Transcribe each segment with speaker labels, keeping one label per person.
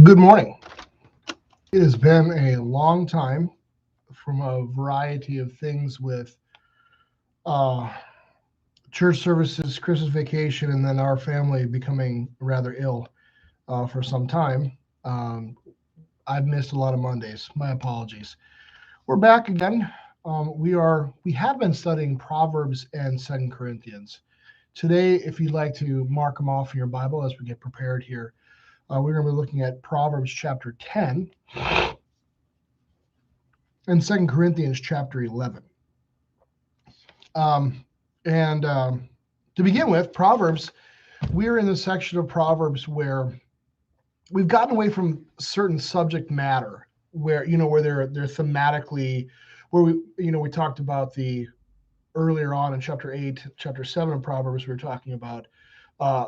Speaker 1: Good morning. It has been a long time from a variety of things with uh, church services, Christmas vacation, and then our family becoming rather ill for some time. Um, I've missed a lot of Mondays. My apologies. We're back again. We have been studying Proverbs and Second Corinthians. Today, if you'd like to mark them off in your Bible as we get prepared here, we're going to be looking at Proverbs chapter 10 and Second Corinthians chapter 11. And to begin with, Proverbs, we're in the section of Proverbs where we've gotten away from certain subject matter where they're thematically, where we talked about the earlier on in chapter 8, chapter 7 of Proverbs. We were talking about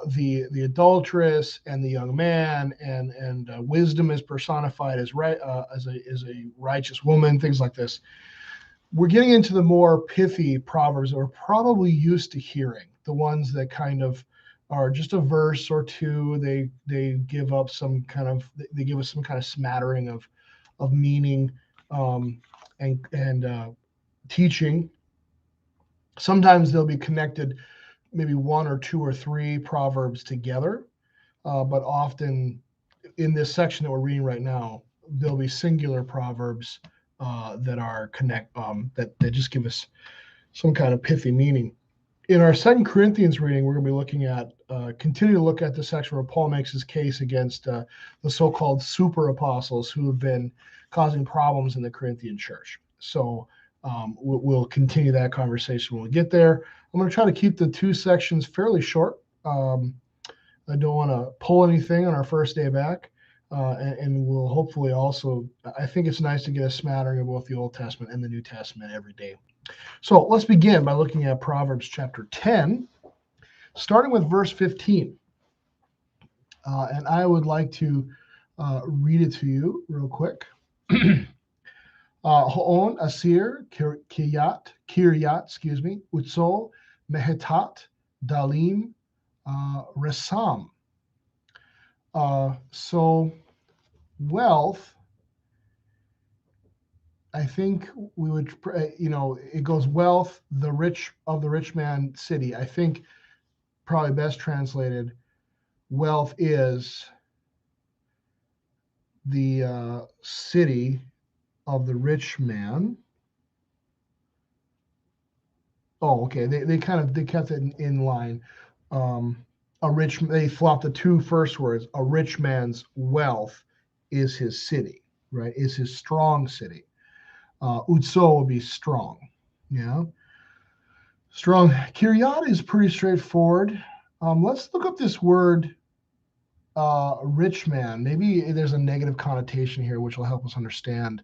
Speaker 1: the adulteress and the young man, and wisdom is personified as a righteous woman, things like this. We're getting into the more pithy proverbs that we're probably used to hearing, the ones that kind of are just a verse or two. They give up they give us some kind of smattering of meaning, and teaching. Sometimes they'll be connected, maybe one or two or three proverbs together, but often in this section that we're reading right now, there'll be singular proverbs that are that just give us some kind of pithy meaning. In our Second Corinthians reading, we're going to be looking at continue to look at the section where Paul makes his case against the so-called super apostles who have been causing problems in the Corinthian church. So we'll continue that conversation when we get there. I'm going to try to keep the two sections fairly short. I don't want to pull anything on our first day back. And we'll hopefully also, I think it's nice to get a smattering of both the Old Testament and the New Testament every day. So let's begin by looking at Proverbs chapter 10, starting with verse 15. And I would like to read it to you real quick. Ho'on asir kiryat, utso mehetat dalim resam. So wealth, I think we would, it goes wealth, the rich of the rich man city. I think probably best translated, wealth is the city of the rich man. Oh, okay. They kept it in line. They flopped the two first words. A rich man's wealth is his city, right? Is his strong city. Utso would be strong. Yeah. Strong. Kiryat is pretty straightforward. Let's look up this word, rich man. Maybe there's a negative connotation here, which will help us understand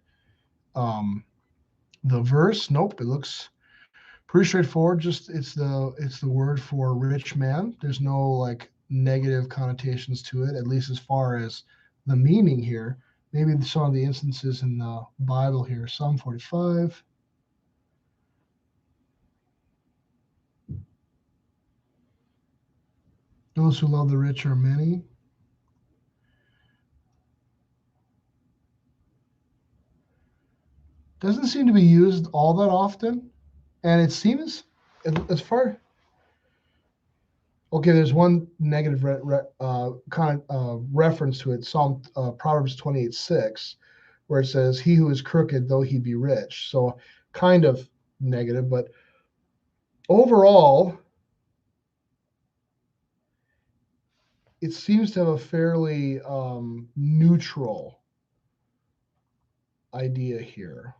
Speaker 1: the verse. Nope, it looks pretty straightforward. Just it's the word for rich man. There's no like negative connotations to it, at least as far as the meaning here. Maybe some of the instances in the Bible here. Psalm 45. Those who love the rich are many. Doesn't seem to be used all that often. And it seems, as far, okay, there's one negative reference to it, Proverbs 28:6, where it says, "He who is crooked, though he be rich." So kind of negative, but overall, it seems to have a fairly neutral idea here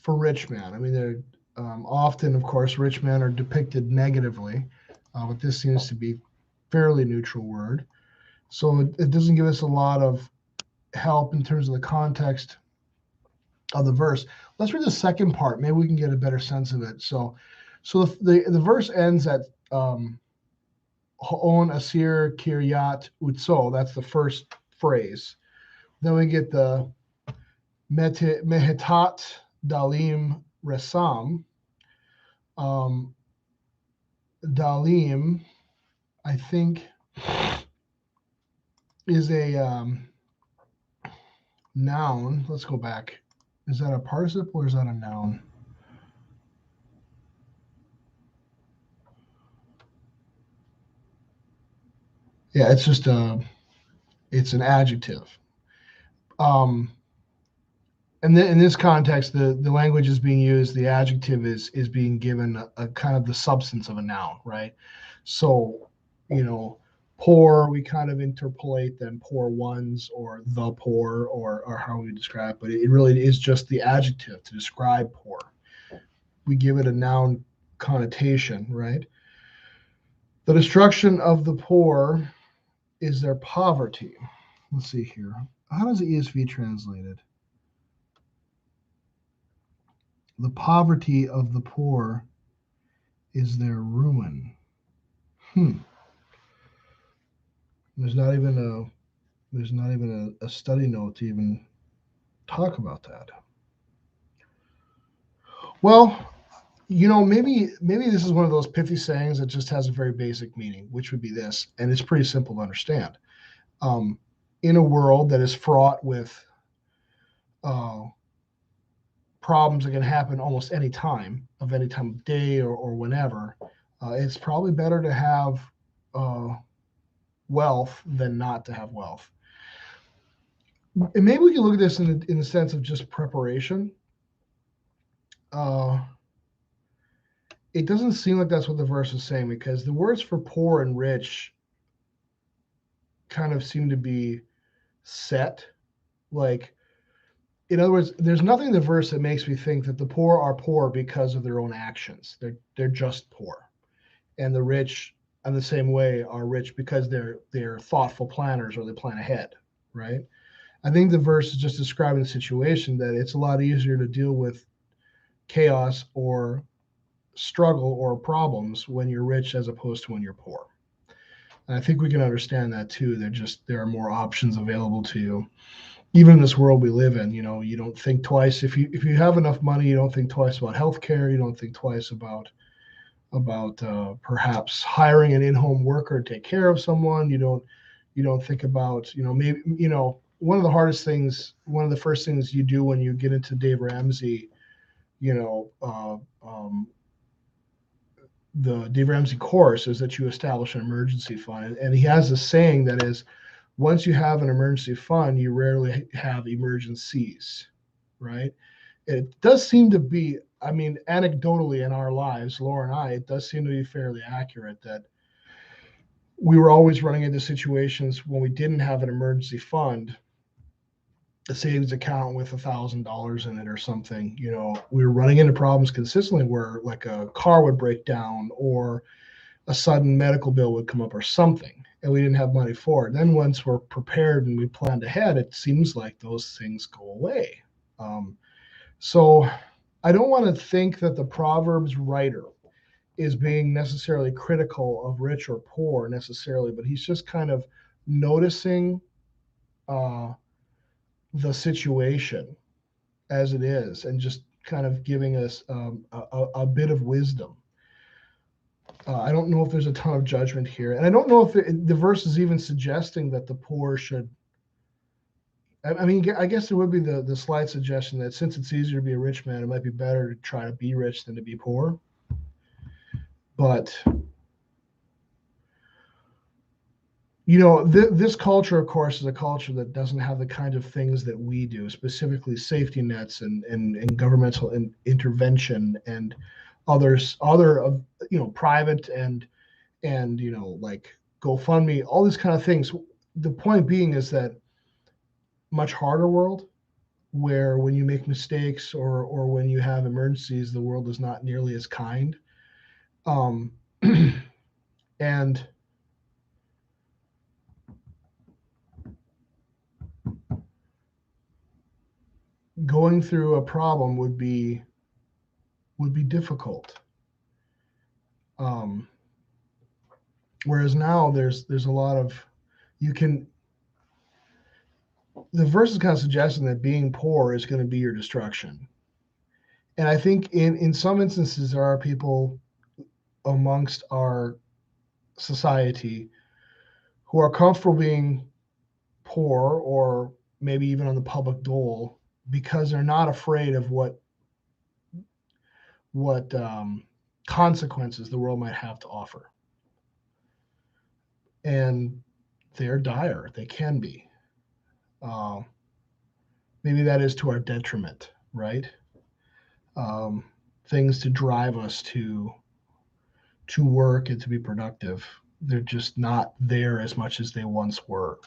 Speaker 1: for rich man. I mean, they're often, of course, rich men are depicted negatively, but this seems to be fairly neutral word. So it doesn't give us a lot of help in terms of the context of the verse. Let's read the second part. Maybe we can get a better sense of it. So the verse ends at Ho'on asir kiryat utso. That's the first phrase. Then we get the mehetat dalim resam. Dalim, I think is a noun. Let's go back. Is that a participle or is that a noun? Yeah, it's just it's an adjective. And in this context, the language is being used. The adjective is being given a kind of the substance of a noun, right? So, poor, we kind of interpolate them poor ones or the poor or how we describe it, but it really is just the adjective to describe poor. We give it a noun connotation, right? The destruction of the poor is their poverty. Let's see here. How does the ESV translate it? The poverty of the poor is their ruin. There's not even a study note to even talk about that. Well, maybe this is one of those pithy sayings that just has a very basic meaning, which would be this, and it's pretty simple to understand. In a world that is fraught with problems that can happen almost any time of day or whenever, it's probably better to have wealth than not to have wealth. And maybe we can look at this in the sense of just preparation. It doesn't seem like that's what the verse is saying, because the words for poor and rich kind of seem to be set. Like, in other words, there's nothing in the verse that makes me think that the poor are poor because of their own actions. They're just poor, and the rich, in the same way, are rich because they're thoughtful planners or they plan ahead, right? I think the verse is just describing the situation that it's a lot easier to deal with chaos or struggle or problems when you're rich as opposed to when you're poor. And I think we can understand that too. There are more options available to you. Even in this world we live in, you don't think twice. If you have enough money, you don't think twice about healthcare. You don't think twice about perhaps hiring an in-home worker to take care of someone. You don't think about, maybe, one of the first things you do when you get into Dave Ramsey, the Dave Ramsey course, is that you establish an emergency fund. And he has a saying that is, once you have an emergency fund, you rarely have emergencies, right? It does seem to be, anecdotally in our lives, Laura and I, it does seem to be fairly accurate that we were always running into situations when we didn't have an emergency fund, a savings account with $1,000 in it or something. We were running into problems consistently where, like, a car would break down or a sudden medical bill would come up or something, and we didn't have money for it. Then once we're prepared and we planned ahead, it seems like those things go away. So I don't want to think that the Proverbs writer is being necessarily critical of rich or poor necessarily, but he's just kind of noticing the situation as it is and just kind of giving us a bit of wisdom. I don't know if there's a ton of judgment here, and I don't know if the verse is even suggesting that the poor should. I guess there would be the slight suggestion that since it's easier to be a rich man, it might be better to try to be rich than to be poor. But this culture, of course, is a culture that doesn't have the kind of things that we do, specifically safety nets and governmental intervention and other private and like GoFundMe, all these kind of things. The point being is that much harder world where when you make mistakes or when you have emergencies, the world is not nearly as kind. And going through a problem would be difficult. Whereas now there's a lot of, the verse is kind of suggesting that being poor is going to be your destruction. And I think in some instances there are people amongst our society who are comfortable being poor or maybe even on the public dole because they're not afraid of what consequences the world might have to offer. And they're dire. They can be. Maybe that is to our detriment, right? Things to drive us to work and to be productive. They're just not there as much as they once were.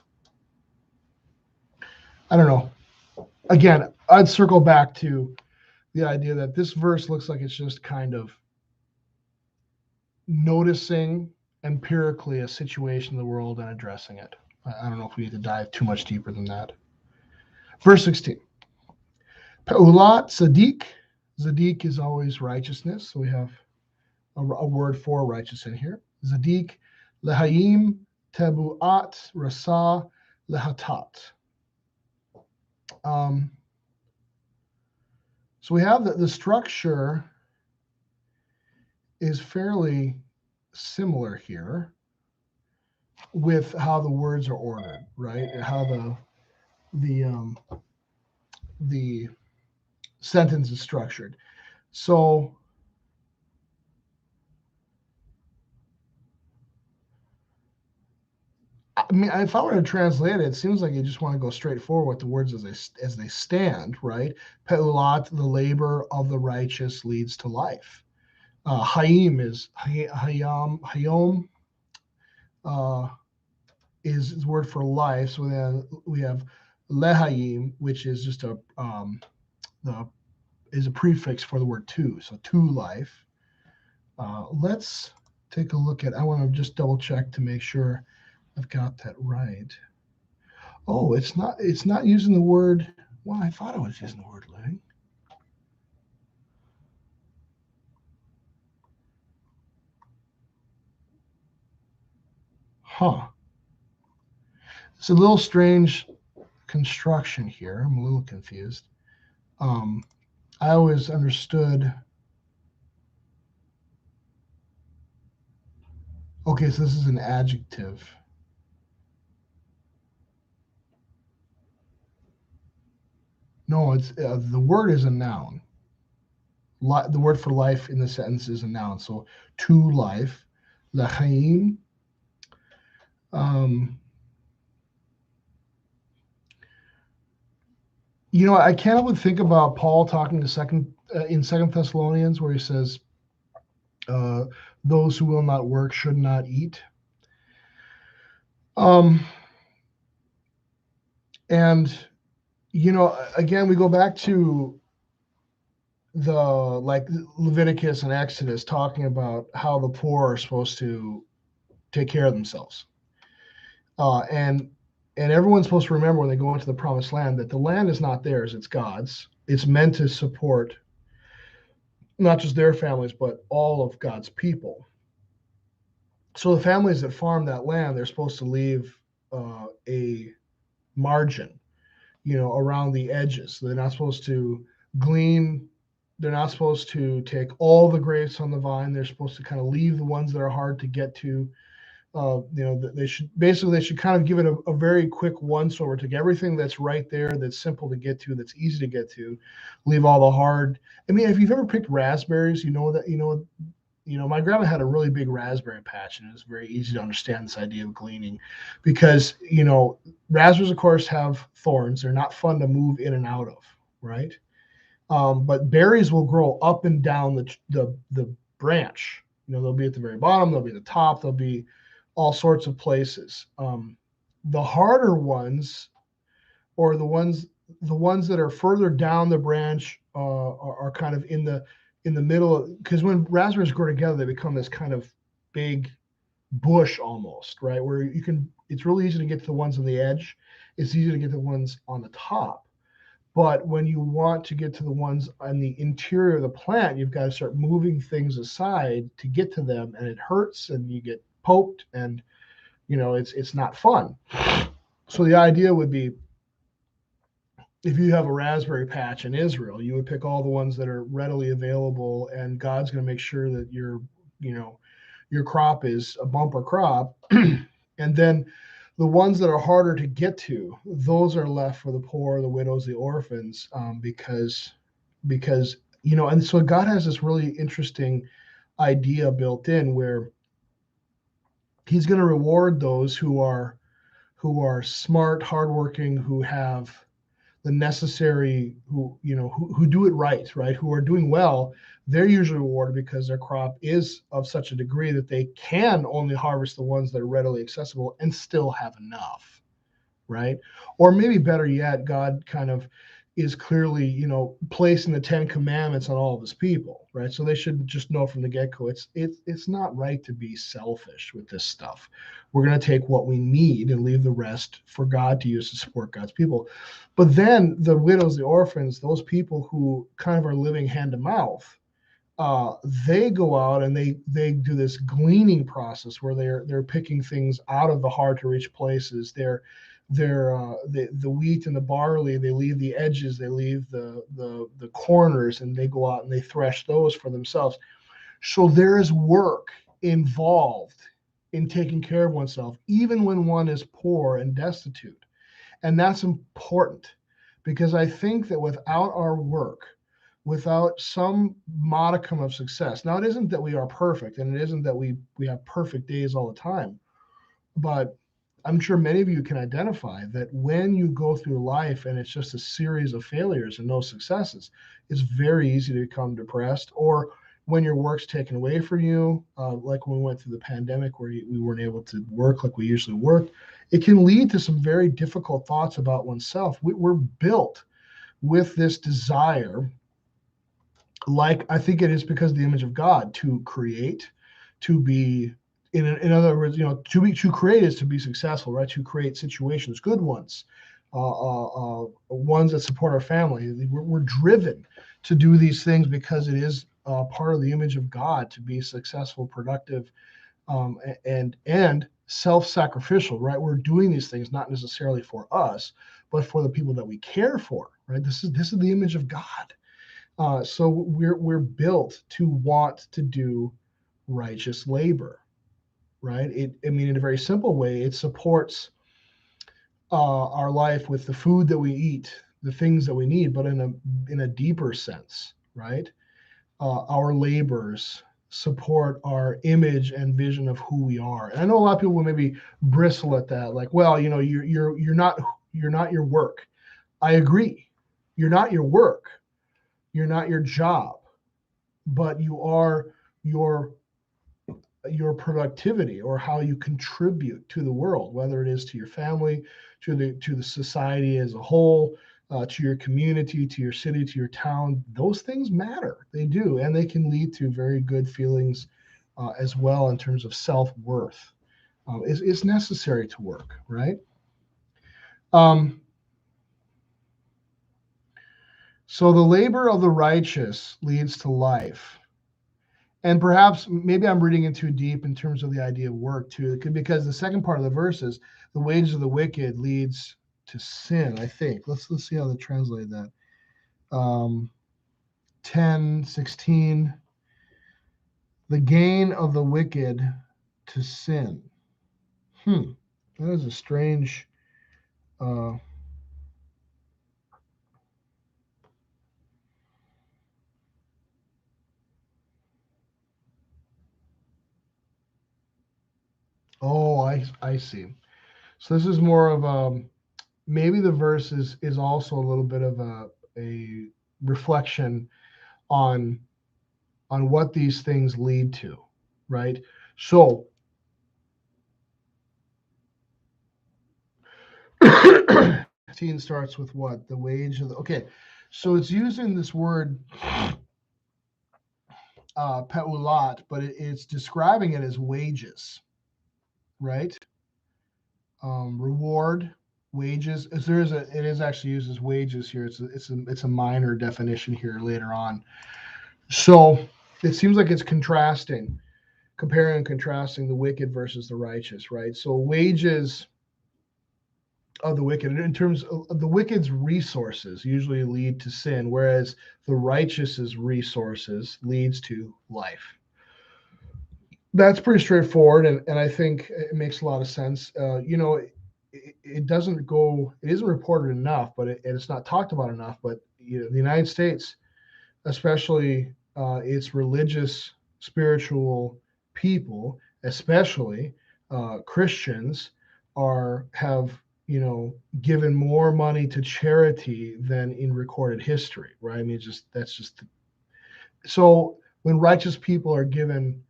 Speaker 1: I don't know. Again, I'd circle back to the idea that this verse looks like it's just kind of noticing empirically a situation in the world and addressing it. I don't know if we need to dive too much deeper than that. Verse 16. Pe'ulat Sadiq. Sadiq is always righteousness. So we have a word for righteous in here. Sadiq Lehayim Tebu'at Rasa Lehatat. So we have the structure is fairly similar here with how the words are ordered, right? How the sentence is structured. So I mean, if I were to translate it, it seems like you just want to go straight forward with the words as they stand, right? Pe'ulat, the labor of the righteous leads to life. Hayim is hayom is word for life. So then we have lehayim, which is just a prefix for the word to. So to life. Let's take a look at. I want to just double check to make sure I've got that right. Oh, it's not using the word. Well, I thought I was using the word living. Huh. It's a little strange construction here. I'm a little confused. I always understood. Okay, so this is an adjective. No, it's the word is a noun. The word for life in the sentence is a noun. So to life, l'chaim. I can't even think about Paul talking to in Second Thessalonians where he says, "Those who will not work should not eat." And again, we go back to the Leviticus and Exodus talking about how the poor are supposed to take care of themselves, and everyone's supposed to remember when they go into the promised land that the land is not theirs, it's God's. It's meant to support not just their families, but all of God's people. So the families that farm that land, they're supposed to leave a margin, around the edges. They're not supposed to glean. They're not supposed to take all the grapes on the vine. They're supposed to kind of leave the ones that are hard to get to. They should kind of give it a very quick once over, take everything that's right there, that's simple to get to, that's easy to get to, leave all the hard. I mean, if you've ever picked raspberries, my grandma had a really big raspberry patch, and it was very easy to understand this idea of gleaning, because raspberries, of course, have thorns. They're not fun to move in and out of, right? But berries will grow up and down the branch. They'll be at the very bottom, they'll be at the top, they'll be all sorts of places. The harder ones, or the ones that are further down the branch, are kind of in the middle, because when raspberries grow together, they become this kind of big bush almost, right? Where it's really easy to get to the ones on the edge. It's easy to get to the ones on the top. But when you want to get to the ones on the interior of the plant, you've got to start moving things aside to get to them, and it hurts, and you get poked, and it's not fun. So the idea would be, if you have a raspberry patch in Israel, you would pick all the ones that are readily available, and God's going to make sure that your crop is a bumper crop. And then The ones that are harder to get to, those are left for the poor, the widows, the orphans, because and so God has this really interesting idea built in where He's going to reward those who are smart, hardworking, who have the necessary, who do it right, who are doing well. They're usually rewarded because their crop is of such a degree that they can only harvest the ones that are readily accessible and still have enough, right? Or maybe better yet, God kind of is clearly, placing the 10 Commandments on all of His people, right? So they should just know from the get-go, it's not right to be selfish with this stuff. We're going to take what we need and leave the rest for God to use to support God's people. But then the widows, the orphans, those people who kind of are living hand to mouth, they go out and they do this gleaning process where they're picking things out of the hard to reach places. The wheat and the barley, they leave the edges, they leave the corners, and they go out and they thresh those for themselves. So there is work involved in taking care of oneself, even when one is poor and destitute. And that's important, because I think that without our work, without some modicum of success, now it isn't that we are perfect, and it isn't that we have perfect days all the time, but I'm sure many of you can identify that when you go through life and it's just a series of failures and no successes, it's very easy to become depressed. Or when your work's taken away from you, like when we went through the pandemic where we weren't able to work like we usually work, it can lead to some very difficult thoughts about oneself. We're built with this desire, like I think it is because of the image of God, to create, to be, in other words, to create is to be successful, right? To create situations, good ones, ones that support our family. We're driven to do these things because it is part of the image of God to be successful, productive, and self-sacrificial, right? We're doing these things not necessarily for us, but for the people that we care for, right? This is the image of God. So we're built to want to do righteous labor, right? In a very simple way, it supports our life with the food that we eat, the things that we need, but in a deeper sense, right? Our labors support our image and vision of who we are. And I know a lot of people will maybe bristle at that, like, well, you're not your work. I agree. You're not your work. You're not your job, but you are your productivity, or how you contribute to the world, whether it is to your family, to the society as a whole, to your community, to your city, to your town. Those things matter. They do, and they can lead to very good feelings as well in terms of self-worth. It's necessary to work, right? So the labor of the righteous leads to life. And perhaps maybe I'm reading it too deep in terms of the idea of work too, because the second part of the verse is the wages of the wicked leads to sin. I think let's see how they translate that. 10:16, the gain of the wicked to sin. That is a strange. Oh, I see. So this is more of maybe the verse is also a little bit of a reflection on what these things lead to, right? So 15 starts with what? The wage of the, okay. So it's using this word peulat, but it's describing it as wages, right? Reward, wages. It is actually used as wages here. It's a minor definition here later on. So it seems like it's comparing and contrasting the wicked versus the righteous, right? So wages of the wicked, in terms of the wicked's resources, usually lead to sin, whereas the righteous's resources leads to life. That's pretty straightforward, and I think it makes a lot of sense. it doesn't go, it isn't reported enough, but it's not talked about enough. But the United States, especially its religious, spiritual people, especially Christians, have given more money to charity than in recorded history, right? I mean, that's just so when righteous people are given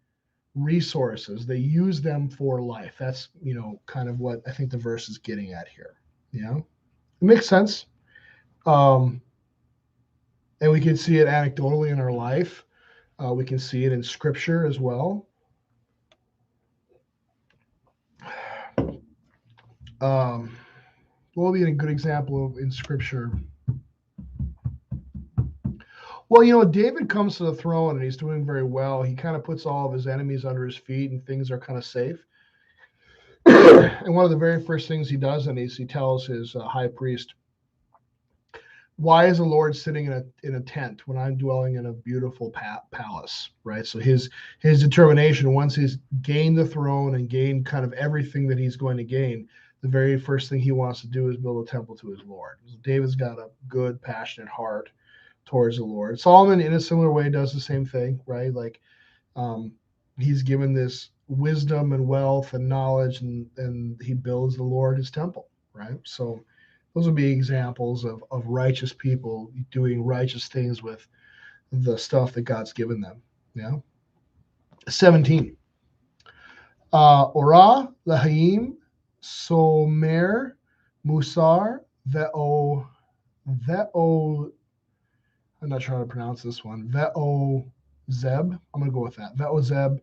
Speaker 1: resources, they use them for life. That's kind of what I think the verse is getting at here. It makes sense. And we can see it anecdotally in our life. We can see it in scripture as well. What would be a good example in scripture? Well, David comes to the throne and he's doing very well. He kind of puts all of his enemies under his feet and things are kind of safe. And one of the very first things he does is he tells his high priest, why is the Lord sitting in a tent when I'm dwelling in a beautiful palace, right? So his determination, once he's gained the throne and gained kind of everything that he's going to gain, the very first thing he wants to do is build a temple to his Lord. So David's got a good, passionate heart towards the Lord. Solomon, in a similar way, does the same thing, right? Like he's given this wisdom and wealth and knowledge, and he builds the Lord his temple, right? So those would be examples of righteous people doing righteous things with the stuff that God's given them. 17. Ora, Lahayim, Somer, Musar, Ve'o, I'm not sure how to pronounce this one. Ve'o Zeb. I'm going to go with that. Ve'o Zeb,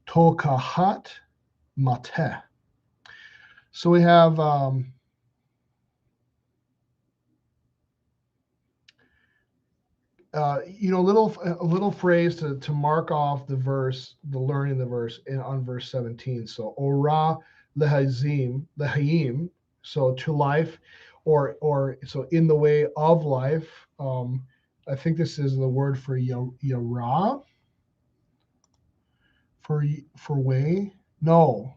Speaker 1: Tokahat, Mateh. So we have a little phrase to mark off the verse, the learning of the verse on verse 17. So ora lehayim, so to life, or so in the way of life. I think this is the word for yara, for way. No,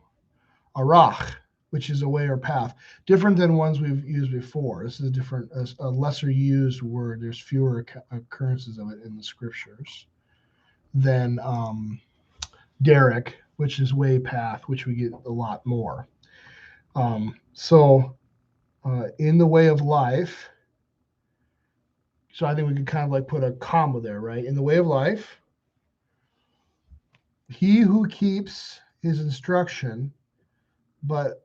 Speaker 1: arach, which is a way or path, different than ones we've used before. This is a lesser used word. There's fewer occurrences of it in the scriptures than derek, which is way, path, which we get a lot more. In the way of life, so I think we could kind of like put a comma there, right? In the way of life, he who keeps his instruction, but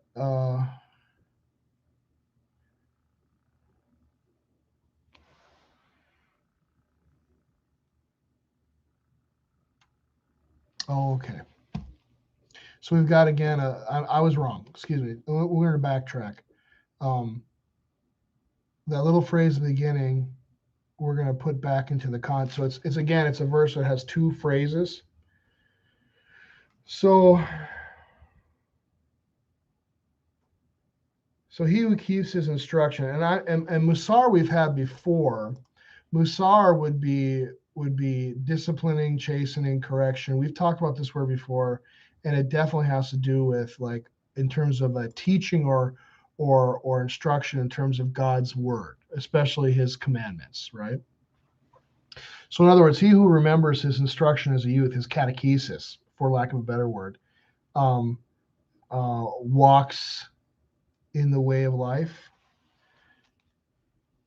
Speaker 1: okay. So we've got, again, I was wrong. Excuse me. We're going to backtrack. That little phrase at the beginning, we're going to put back into the context. So it's a verse that has two phrases. So he who keeps his instruction, and Musar we've had before. Musar would be disciplining, chastening, correction. We've talked about this word before, and it definitely has to do with, like, in terms of a teaching or instruction in terms of God's word, especially his commandments, right? So in other words, he who remembers his instruction as a youth, his catechesis, for lack of a better word, walks in the way of life.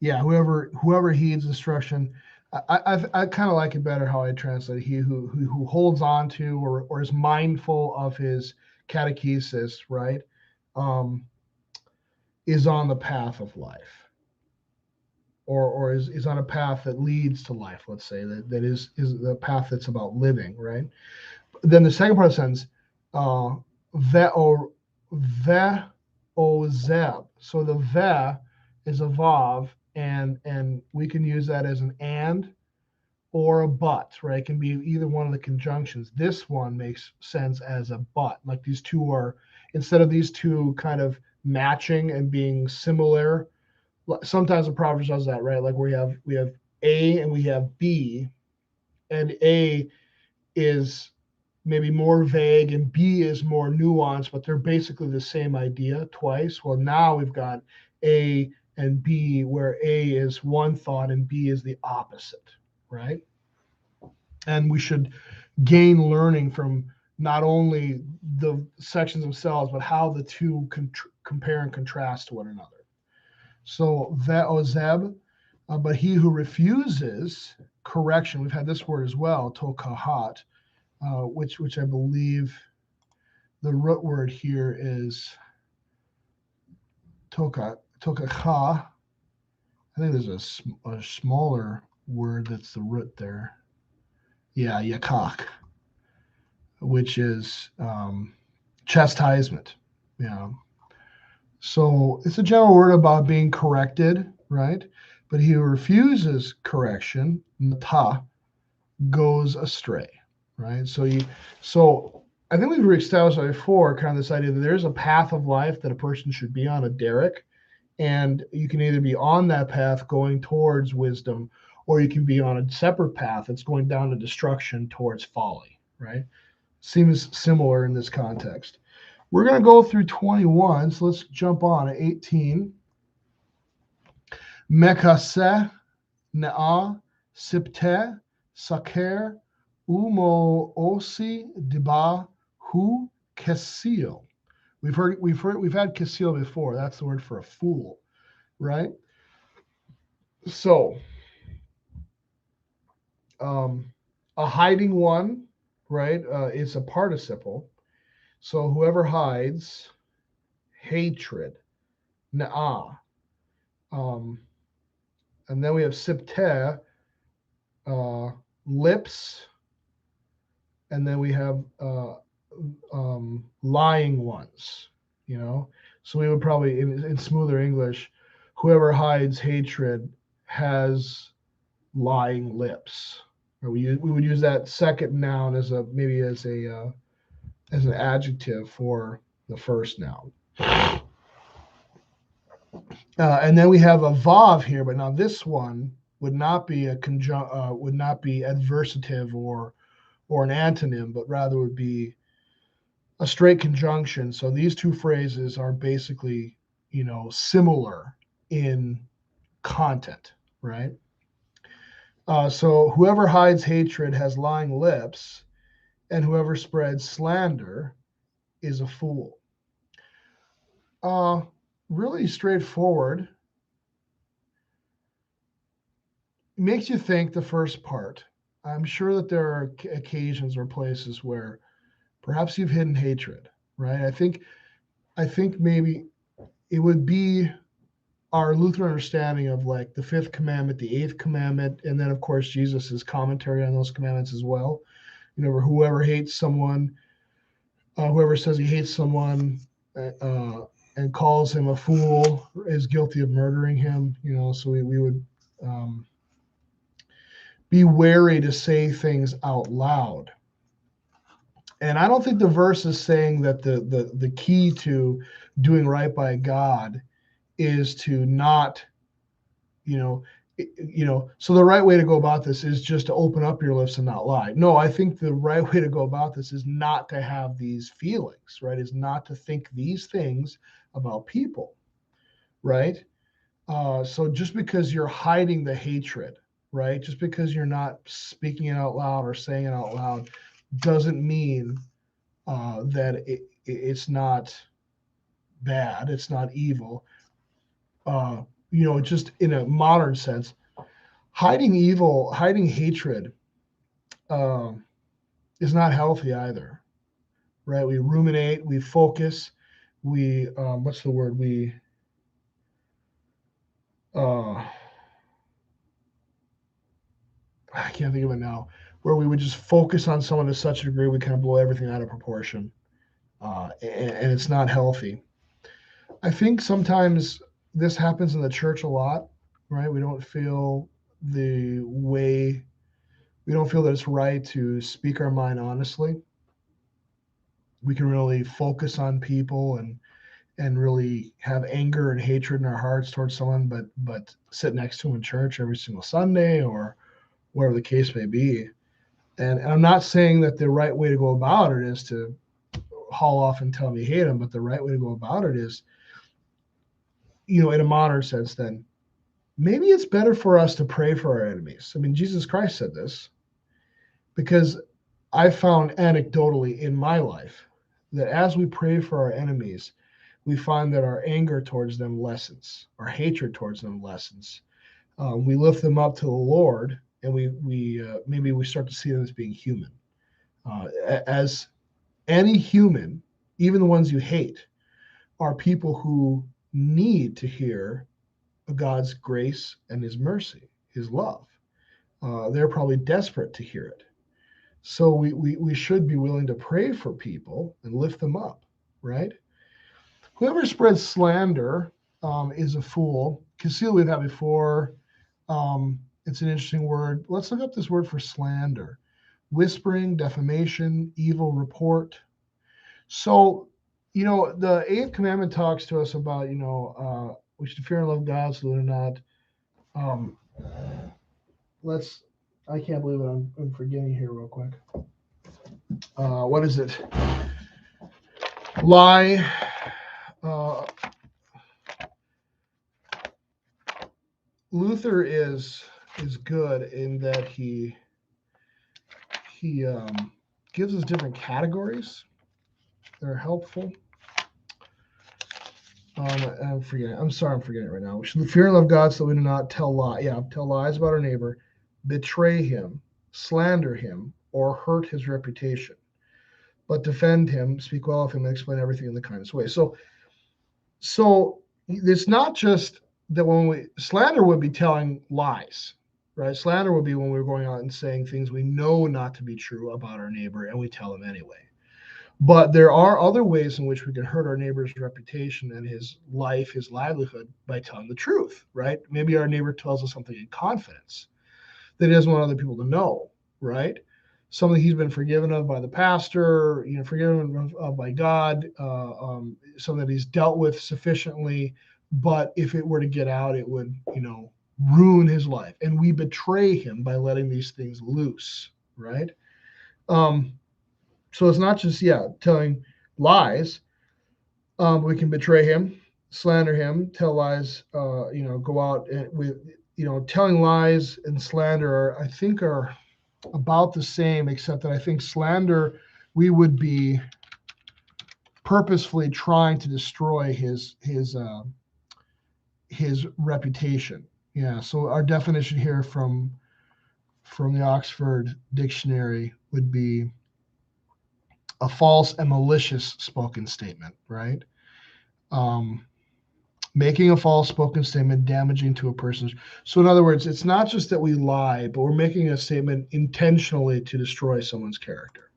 Speaker 1: Yeah, whoever heeds instruction. I kind of like it better how I translate it. He who holds on to or is mindful of his catechesis, right, is on the path of life, or is on a path that leads to life. Let's say that is the path that's about living, right? Then the second part of the sentence, ve'ozeb. So the ve is a vav, and we can use that as an and or a but, right? It can be either one of the conjunctions. This one makes sense as a but, like these two are, instead of these two kind of matching and being similar. Sometimes the Proverbs does that, right? Like we have A and we have B, and A is maybe more vague, and B is more nuanced, but they're basically the same idea twice. Well, now we've got A and B, where A is one thought and B is the opposite, right? And we should gain learning from not only the sections themselves, but how the two compare and contrast to one another. So ve'ozeb, but he who refuses correction, we've had this word as well, tokahat, which I believe the root word here is tokacha. I think there's a smaller word that's the root there. Yeah, yakak, which is chastisement. Yeah. So it's a general word about being corrected, right? But he who refuses correction, mata, goes astray, right? So I think we've established before kind of this idea that there's a path of life that a person should be on, a derrick, and you can either be on that path going towards wisdom, or you can be on a separate path that's going down to destruction towards folly, right? Seems similar in this context. We're going to go through 21, so let's jump on at 18. Mekaseh ne'ah sipteh saker umo osi diba hu kesil. We've had kesil before. That's the word for a fool, right? So, a hiding one, right, is a participle. So whoever hides, hatred, na'ah. And then we have sipteh, lips, and then we have lying ones, you know. So we would probably, in smoother English, whoever hides hatred has lying lips. Or we would use that second noun as an adjective for the first noun. And then we have a vav here, but now this one would not be would not be adversative or an antonym, but rather would be a straight conjunction. So these two phrases are basically, similar in content, right? So whoever hides hatred has lying lips, and whoever spreads slander is a fool. Really straightforward. It makes you think, the first part. I'm sure that there are occasions or places where perhaps you've hidden hatred, right? I think maybe it would be our Lutheran understanding of like the Fifth Commandment, the Eighth Commandment, and then of course Jesus's commentary on those commandments as well. Whoever hates someone, whoever says he hates someone and calls him a fool is guilty of murdering him. So we would be wary to say things out loud. And I don't think the verse is saying that the key to doing right by God is to not, so the right way to go about this is just to open up your lips and not lie. No, I think the right way to go about this is not to have these feelings, right? Is not to think these things about people, right? So just because you're hiding the hatred, right? Just because you're not speaking it out loud or saying it out loud doesn't mean that it's not bad, it's not evil. Just in a modern sense, hiding hatred is not healthy either, right? We ruminate, we focus, what's the word? I can't think of it now, where we would just focus on someone to such a degree we kind of blow everything out of proportion, and it's not healthy. I think sometimes this happens in the church a lot, right? We don't feel that it's right to speak our mind honestly. We can really focus on people and really have anger and hatred in our hearts towards someone, but sit next to them in church every single Sunday or whatever the case may be. And I'm not saying that the right way to go about it is to haul off and tell them you hate them, but the right way to go about it is, in a modern sense, then maybe it's better for us to pray for our enemies. I mean, Jesus Christ said this, because I found anecdotally in my life that as we pray for our enemies, we find that our anger towards them lessens, our hatred towards them lessens. We lift them up to the Lord, and we maybe we start to see them as being human. As any human, even the ones you hate, are people who need to hear God's grace and His mercy, His love. They're probably desperate to hear it. So we should be willing to pray for people and lift them up, right? Whoever spreads slander is a fool. Conceal, we've had before. It's an interesting word. Let's look up this word for slander. Whispering, defamation, evil report. So, the Eighth Commandment talks to us about, we should fear and love God so they're not. I can't believe it. I'm forgetting here real quick. What is it? Lie. Luther is good in that he gives us different categories that are helpful. I'm forgetting. I'm sorry, I'm forgetting it right now. We should fear and love God so we do not tell lies. Yeah, tell lies about our neighbor, betray him, slander him, or hurt his reputation, but defend him, speak well of him, and explain everything in the kindest way. So it's not just that when slander would be telling lies, right? Slander would be when we're going out and saying things we know not to be true about our neighbor, and we tell them anyway. But there are other ways in which we can hurt our neighbor's reputation and his life, his livelihood, by telling the truth, right? Maybe our neighbor tells us something in confidence that he doesn't want other people to know, right? Something he's been forgiven of by the pastor, forgiven of by God, something that he's dealt with sufficiently. But if it were to get out, it would, ruin his life. And we betray him by letting these things loose, right? So it's not just, telling lies. We can betray him, slander him, tell lies, go out with, telling lies and slander I think are about the same, except that I think slander, we would be purposefully trying to destroy his reputation. Yeah. So our definition here from the Oxford Dictionary would be a false and malicious spoken statement, right? Making a false spoken statement damaging to a person. So in other words, it's not just that we lie, but we're making a statement intentionally to destroy someone's character.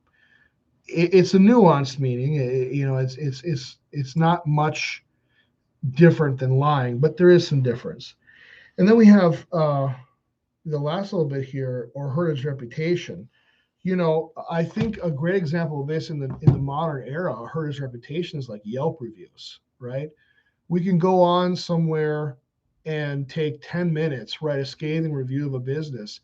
Speaker 1: It's a nuanced meaning. It's not much different than lying, but there is some difference. And then we have the last little bit here, or hurt his reputation. I think a great example of this in the modern era, hurt his reputation, is like Yelp reviews, right? We can go on somewhere and take 10 minutes, write a scathing review of a business,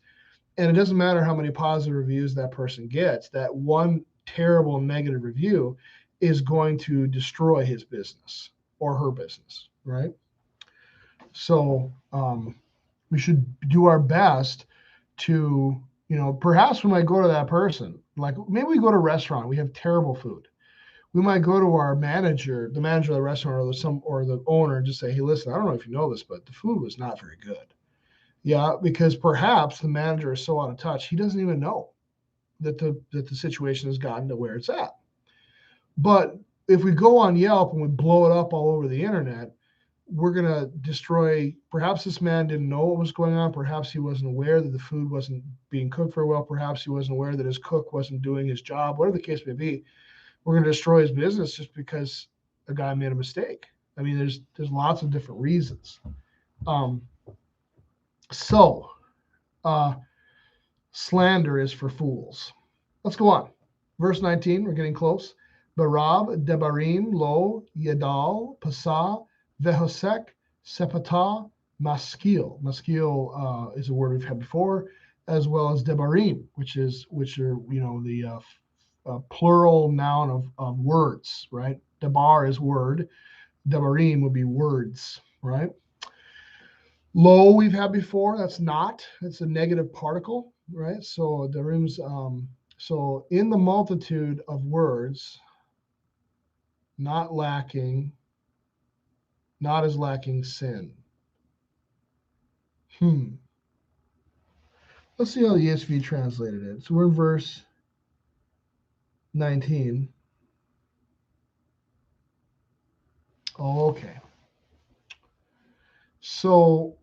Speaker 1: and it doesn't matter how many positive reviews that person gets. That one terrible negative review is going to destroy his business or her business, right? So we should do our best to, perhaps we might go to that person. Like maybe we go to a restaurant, we have terrible food. We might go to our manager, the manager of the restaurant, or the owner, and just say, "Hey, listen, I don't know if you know this, but the food was not very good." Yeah, because perhaps the manager is so out of touch, he doesn't even know that the situation has gotten to where it's at. But if we go on Yelp and we blow it up all over the internet, we're going to destroy. Perhaps this man didn't know what was going on. Perhaps he wasn't aware that the food wasn't being cooked very well. Perhaps he wasn't aware that his cook wasn't doing his job. Whatever the case may be, we're going to destroy his business just because a guy made a mistake. I mean, there's lots of different reasons. Slander is for fools. Let's go on. Verse 19, we're getting close. Barav, Debarim, Lo, Yadal, Pasa, Vehosek, Sepata, Maskil. Maskil is a word we've had before. as well as debarim, which are the plural noun of words, right? Debar is word, debarim would be words, right? Lo we've had before, that's not, it's a negative particle, right? So debarim's so in the multitude of words, not is lacking sin. Let's see how the ESV translated it. So we're in verse 19. Oh, okay. So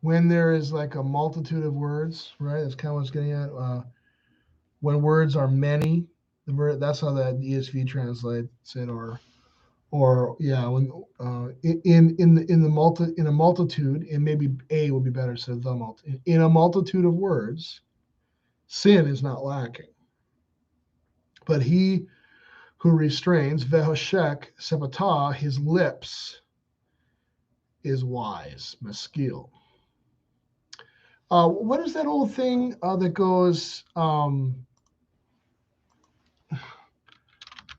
Speaker 1: when there is like a multitude of words, right? That's kind of what it's getting at. When words are many, that's how that ESV translates it, or yeah, when in a multitude, and maybe a would be better instead of the multitude. In a multitude of words, sin is not lacking. But he who restrains vehoshek sepatah, his lips, is wise, maskil. What is that old thing that goes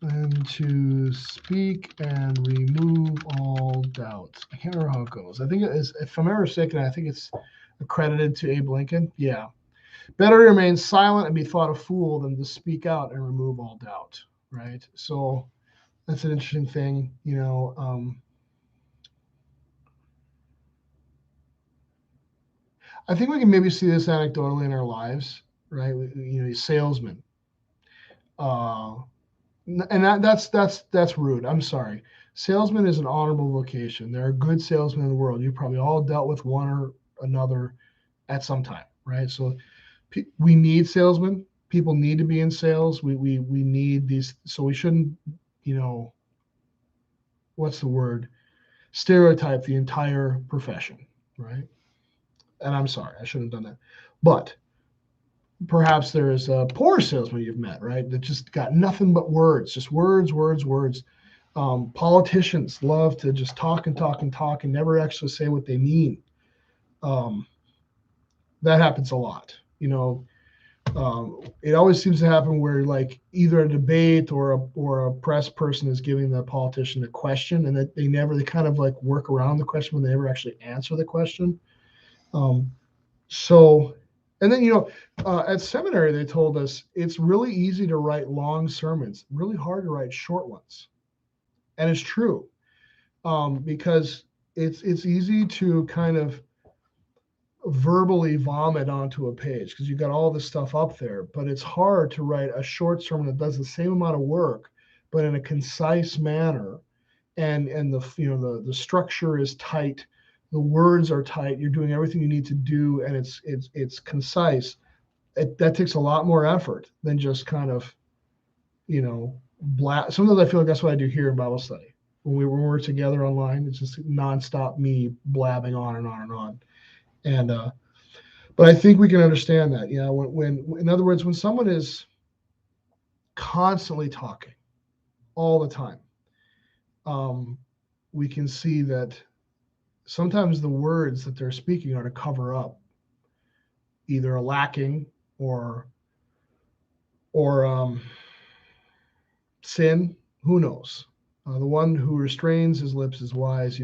Speaker 1: and to speak and remove all doubts? I can't remember how it goes. I think it is, if I'm ever mistaken, I think it's accredited to Abe Lincoln. Yeah. Better to remain silent and be thought a fool than to speak out and remove all doubt, right? So that's an interesting thing, I think we can maybe see this anecdotally in our lives, right? Salesmen, and that's rude. I'm sorry. Salesman is an honorable vocation. There are good salesmen in the world. You've probably all dealt with one or another at some time, right? So we need salesmen. People need to be in sales. We need these. So we shouldn't, what's the word? Stereotype the entire profession, right? And I'm sorry, I shouldn't have done that. But perhaps there is a poor salesman you've met, right? That just got nothing but words, just words, words, words. Politicians love to just talk and talk and talk and never actually say what they mean. That happens a lot. It always seems to happen where like either a debate or a press person is giving the politician a question, and that they kind of like work around the question when they never actually answer the question. So, and then, at seminary, they told us it's really easy to write long sermons, really hard to write short ones. And it's true, because it's easy to kind of verbally vomit onto a page because you've got all this stuff up there, but it's hard to write a short sermon that does the same amount of work, but in a concise manner. And the structure is tight. The words are tight. You're doing everything you need to do, and it's concise. That takes a lot more effort than just kind of, Sometimes I feel like that's what I do here in Bible study. When we're together online, it's just nonstop me blabbing on and on and on. And but I think we can understand that. When in other words, when someone is constantly talking all the time, we can see that sometimes the words that they're speaking are to cover up either a lacking or sin. Who knows? The one who restrains his lips is wise.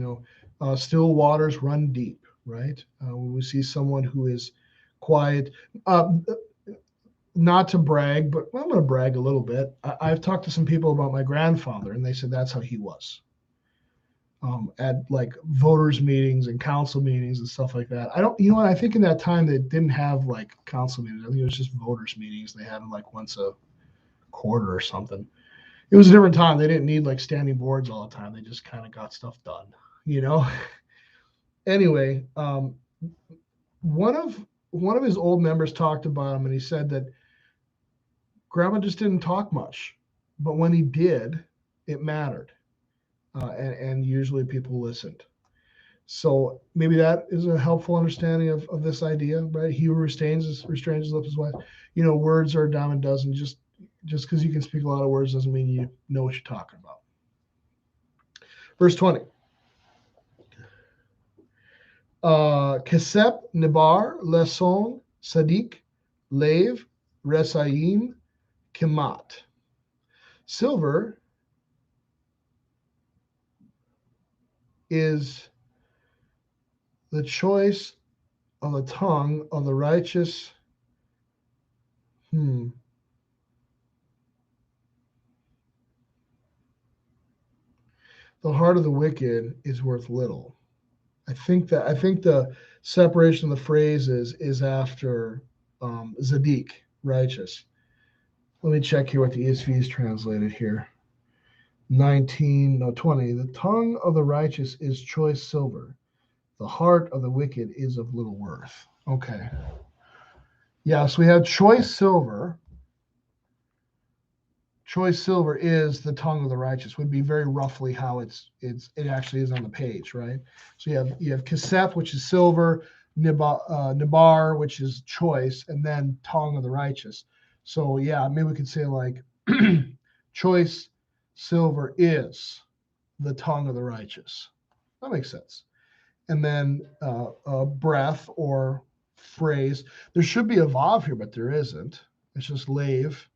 Speaker 1: Still waters run deep, right? When we see someone who is quiet, not to brag, but I'm going to brag a little bit. I've talked to some people about my grandfather, and they said that's how he was. At like voters meetings and council meetings and stuff like that. I think in that time they didn't have like council meetings. I think it was just voters meetings. They had them like once a quarter or something. It was a different time. They didn't need like standing boards all the time. They just kind of got stuff done, Anyway, one of his old members talked about him, and he said that Grandma just didn't talk much, but when he did, it mattered. And usually people listened. So maybe that is a helpful understanding of this idea, right? He who restrains his lips is wise. Words are a dime a dozen. Just because you can speak a lot of words doesn't mean you know what you're talking about. Verse 20. Kesep, Nebar, Leson, Sadiq, Lev, Resaim, Kemat. Silver is the choice of the tongue of the righteous. The heart of the wicked is worth little. I think the separation of the phrases is after Zadik, righteous. Let me check here what the ESV is translated here. 20. The tongue of the righteous is choice silver. The heart of the wicked is of little worth. Okay. So we have choice silver. Choice silver is the tongue of the righteous. Would be very roughly how it actually is on the page, right? So you have kesef, which is silver, nibar, which is choice, and then tongue of the righteous. So maybe we could say like choice silver is the tongue of the righteous. That makes sense. And then breath or phrase. There should be a vav here, but there isn't. It's just lave.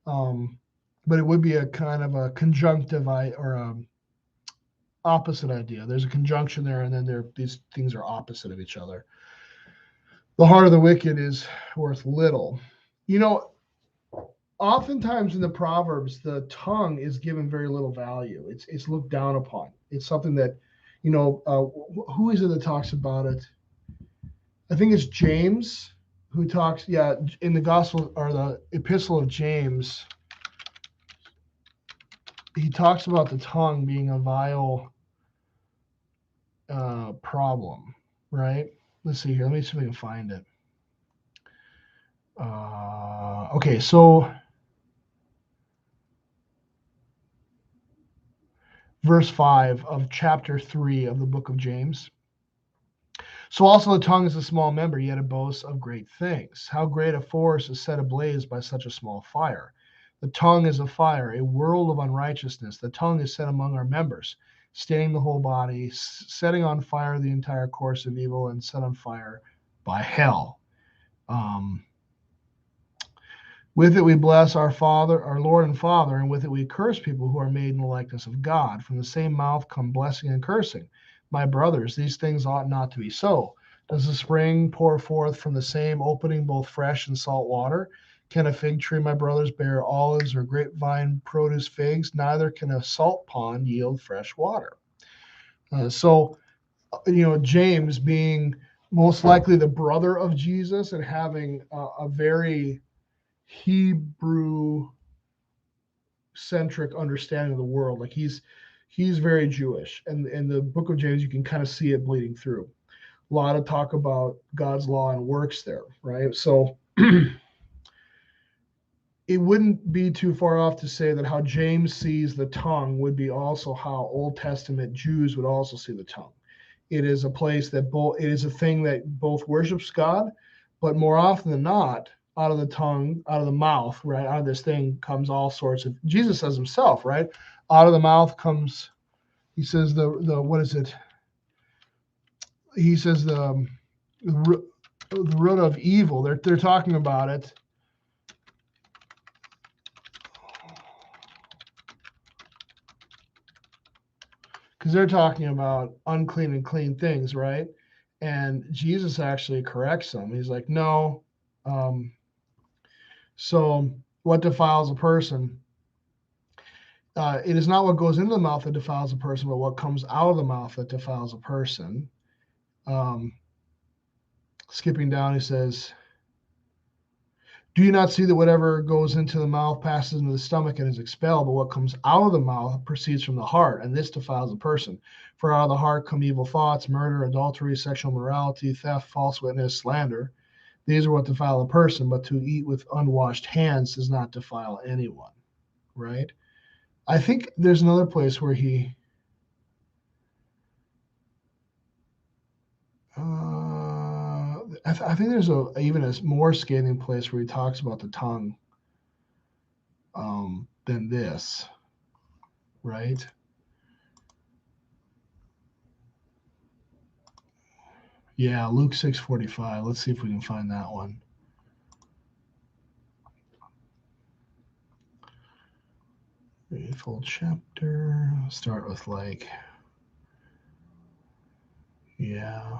Speaker 1: But it would be a kind of a conjunctive or a opposite idea. There's a conjunction there, and then these things are opposite of each other. The heart of the wicked is worth little. Oftentimes in the Proverbs, the tongue is given very little value. It's looked down upon. It's something that, who is it that talks about it? I think it's James who talks, in the Gospel or the Epistle of James, he talks about the tongue being a vile problem, right? Let's see here. Let me see if I can find it. Okay, so verse 5 of chapter 3 of the book of James. So also the tongue is a small member, yet it boasts of great things. How great a forest is set ablaze by such a small fire. The tongue is a fire, a world of unrighteousness. The tongue is set among our members, staining the whole body, setting on fire the entire course of evil, and set on fire by hell. With it we bless our Father, our Lord and Father, and with it we curse people who are made in the likeness of God. From the same mouth come blessing and cursing. My brothers, these things ought not to be so. Does the spring pour forth from the same opening both fresh and salt water? Can a fig tree, my brothers, bear olives, or grapevine produce figs? Neither can a salt pond yield fresh water. James being most likely the brother of Jesus and having a very Hebrew-centric understanding of the world. Like he's very Jewish. And in the book of James, you can kind of see it bleeding through. A lot of talk about God's law and works there, right? So it wouldn't be too far off to say that how James sees the tongue would be also how Old Testament Jews would also see the tongue. It is a place that it is a thing that both worships God, but more often than not, out of the tongue, out of the mouth, right? Out of this thing comes all sorts of, Jesus says himself, right? Out of the mouth comes, he says what is it? He says the root of evil. They're talking about it. Because they're talking about unclean and clean things, right? And Jesus actually corrects them. He's like, no. So what defiles a person? It is not what goes into the mouth that defiles a person, but what comes out of the mouth that defiles a person. Skipping down, he says, do you not see that whatever goes into the mouth passes into the stomach and is expelled, but what comes out of the mouth proceeds from the heart, and this defiles a person? For out of the heart come evil thoughts, murder, adultery, sexual immorality, theft, false witness, slander. These are what defile a person, but to eat with unwashed hands does not defile anyone, right? I think there's another place where he I think there's even a more scathing place where he talks about the tongue than this, right? Yeah, Luke 6:45. Let's see if we can find that one. Eightfold chapter. Start with yeah.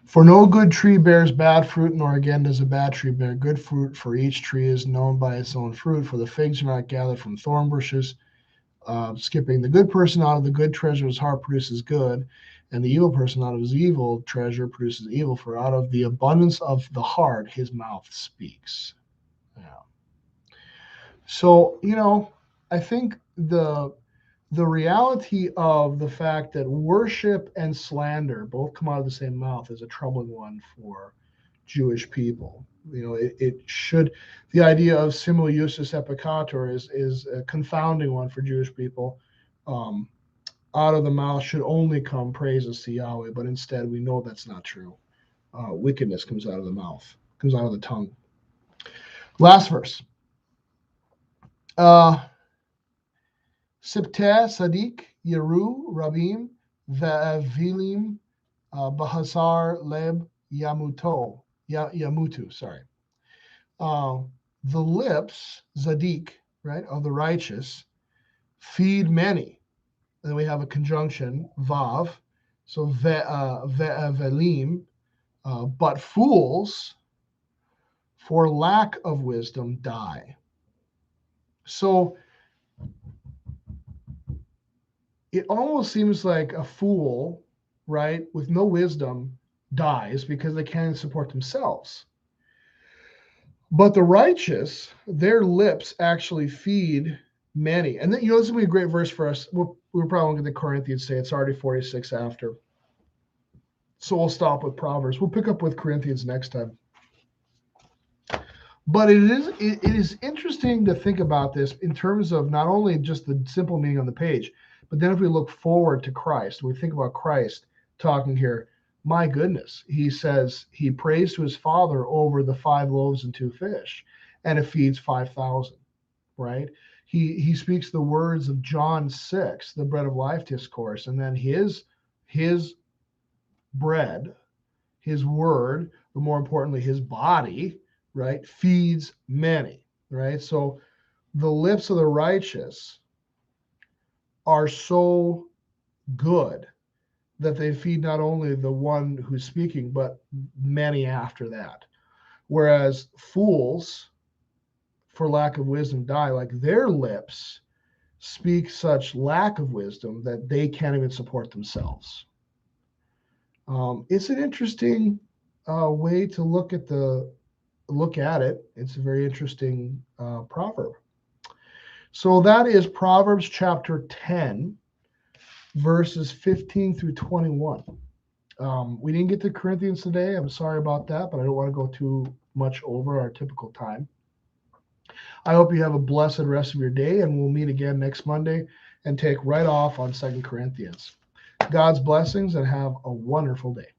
Speaker 1: For no good tree bears bad fruit, nor again does a bad tree bear good fruit, for each tree is known by its own fruit. For the figs are not gathered from thorn bushes. Skipping, the good person out of the good treasure of his heart produces good, and the evil person out of his evil treasure produces evil, for out of the abundance of the heart his mouth speaks. Yeah. So, I think the reality of the fact that worship and slander both come out of the same mouth is a troubling one for Jewish people. It should, the idea of simul justus et peccator is a confounding one for Jewish people. Out of the mouth should only come praises to Yahweh, but instead we know that's not true. Wickedness comes out of the mouth, comes out of the tongue. Last verse. Sipteh Sadiq Yeru Rabim Ve'evilim Bahasar Leb Yamutu. Sorry. The lips, Zadik, right, of the righteous, feed many. And then we have a conjunction, Vav, so Ve'evelim, but fools, for lack of wisdom, die. So it almost seems like a fool, right, with no wisdom dies because they can't support themselves. But the righteous, their lips actually feed many. And then, this is going to be a great verse for us. We're probably going to Corinthians today. It's already 46 after. So we'll stop with Proverbs. We'll pick up with Corinthians next time. But it is interesting to think about this in terms of not only just the simple meaning on the page, but then if we look forward to Christ, we think about Christ talking here. My goodness, he says he prays to his Father over the 5 loaves and 2 fish, and it feeds 5,000, right? He speaks the words of John 6, the bread of life discourse, and then his bread, his word, but more importantly, his body, right, feeds many, right? So the lips of the righteous are so good that they feed not only the one who's speaking, but many after that. Whereas fools, for lack of wisdom, die. Like their lips speak such lack of wisdom that they can't even support themselves. It's an interesting way to look at it. It's a very interesting proverb. So that is Proverbs chapter 10, verses 15 through 21. We didn't get to Corinthians today. I'm sorry about that, but I don't want to go too much over our typical time. I hope you have a blessed rest of your day, and we'll meet again next Monday and take right off on 2 Corinthians. God's blessings, and have a wonderful day.